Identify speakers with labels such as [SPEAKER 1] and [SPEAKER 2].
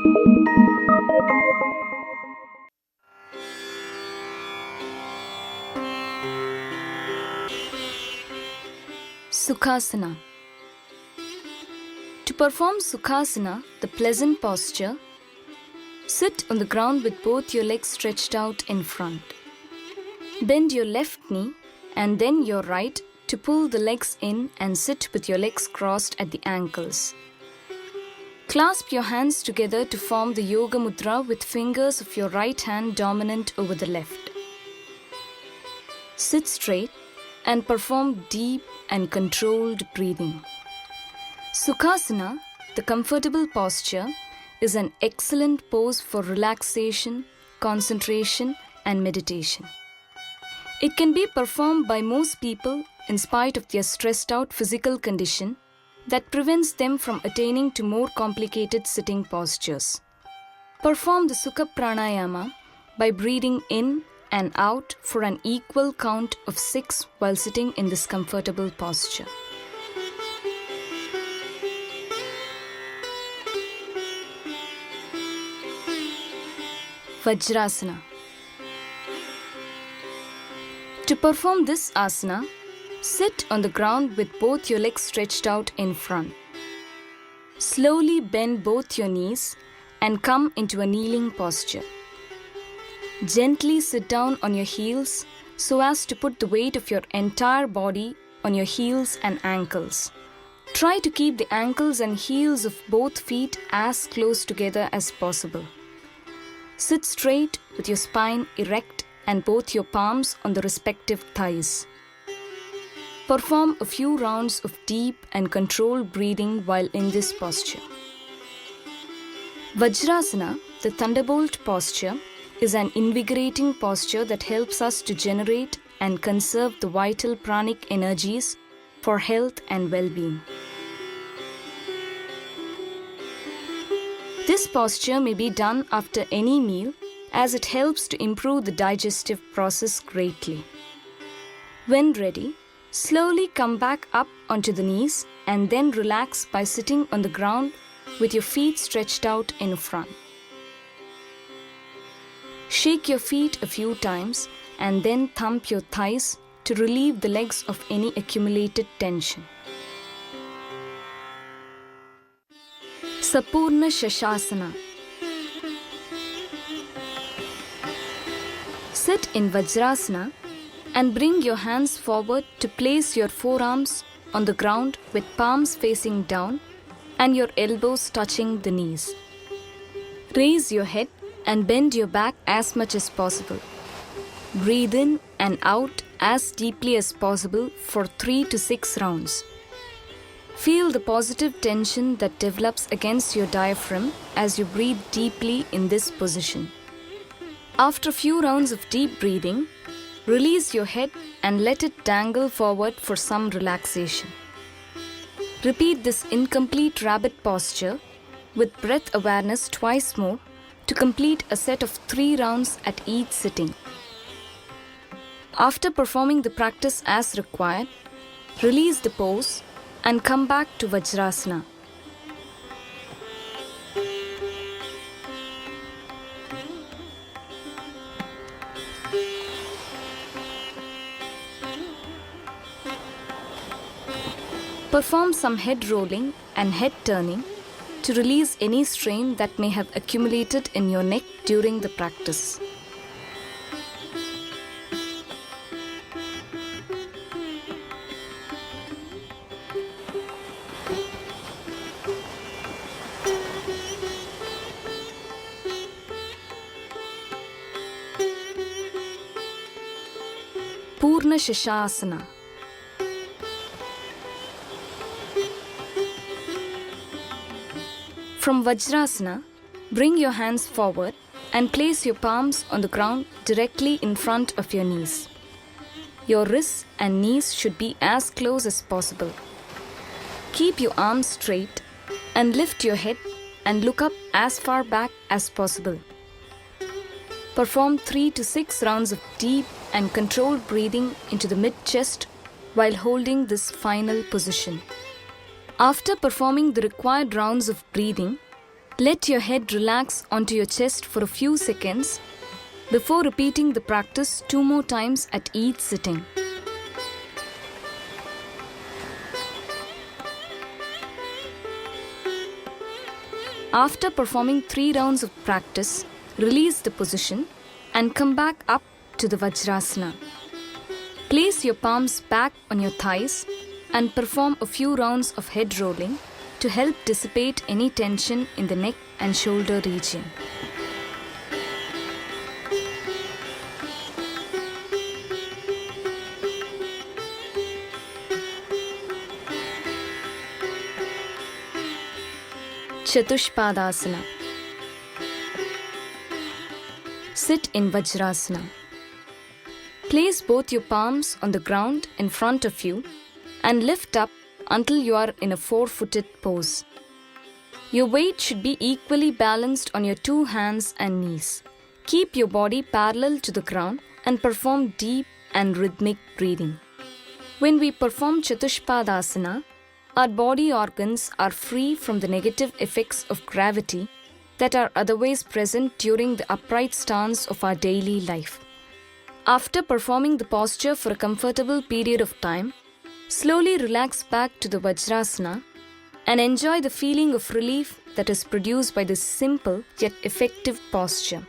[SPEAKER 1] Sukha Asana. To perform Sukha Asana, the pleasant posture, sit on the ground with both your legs stretched out in front. Bend your left knee and then your right to pull the legs in and sit with your legs crossed at the ankles. Clasp your hands together to form the Yoga Mudra with fingers of your right hand dominant over the left. Sit straight and perform deep and controlled breathing. Sukhasana, the comfortable posture, is an excellent pose for relaxation, concentration, and meditation. It can be performed by most people in spite of their stressed out physical condition that prevents them from attaining to more complicated sitting postures. Perform the Sukha Pranayama by breathing in and out for an equal count of 6 while sitting in this comfortable posture. Vajra Asana. To perform this asana, sit on the ground with both your legs stretched out in front. Slowly bend both your knees and come into a kneeling posture. Gently sit down on your heels so as to put the weight of your entire body on your heels and ankles. Try to keep the ankles and heels of both feet as close together as possible. Sit straight with your spine erect and both your palms on the respective thighs. Perform a few rounds of deep and controlled breathing while in this posture. Vajrasana, the thunderbolt posture, is an invigorating posture that helps us to generate and conserve the vital pranic energies for health and well-being. This posture may be done after any meal as it helps to improve the digestive process greatly. When ready, slowly come back up onto the knees and then relax by sitting on the ground with your feet stretched out in front. Shake your feet a few times and then thump your thighs to relieve the legs of any accumulated tension. Sapurna Shashasana. Sit in Vajrasana and bring your hands forward to place your forearms on the ground with palms facing down and your elbows touching the knees. Raise your head and bend your back as much as possible. Breathe in and out as deeply as possible for 3 to 6 rounds. Feel the positive tension that develops against your diaphragm as you breathe deeply in this position. After a few rounds of deep breathing, release your head and let it dangle forward for some relaxation. Repeat this incomplete rabbit posture with breath awareness twice more to complete a set of 3 rounds at each sitting. After performing the practice as required, release the pose and come back to Vajrasana. Perform some head rolling and head turning to release any strain that may have accumulated in your neck during the practice. Purna Asana. From Vajrasana, bring your hands forward and place your palms on the ground directly in front of your knees. Your wrists and knees should be as close as possible. Keep your arms straight and lift your head and look up as far back as possible. Perform 3 to 6 rounds of deep and controlled breathing into the mid-chest while holding this final position. After performing the required rounds of breathing, Let your head relax onto your chest for a few seconds before repeating the practice 2 more times at each sitting. After performing 3 rounds of practice, release the position and come back up to the Vajra Asana. Place your palms back on your thighs and perform a few rounds of head rolling to help dissipate any tension in the neck and shoulder region. Chatus Asana. Sit in Vajra Asana. Place both your palms on the ground in front of you and lift up until you are in a 4-footed pose. Your weight should be equally balanced on your 2 hands and knees. Keep your body parallel to the ground and perform deep and rhythmic breathing. When we perform Chatuspada Asana, our body organs are free from the negative effects of gravity that are otherwise present during the upright stance of our daily life. After performing the posture for a comfortable period of time, slowly relax back to the Vajrasana and enjoy the feeling of relief that is produced by this simple yet effective posture.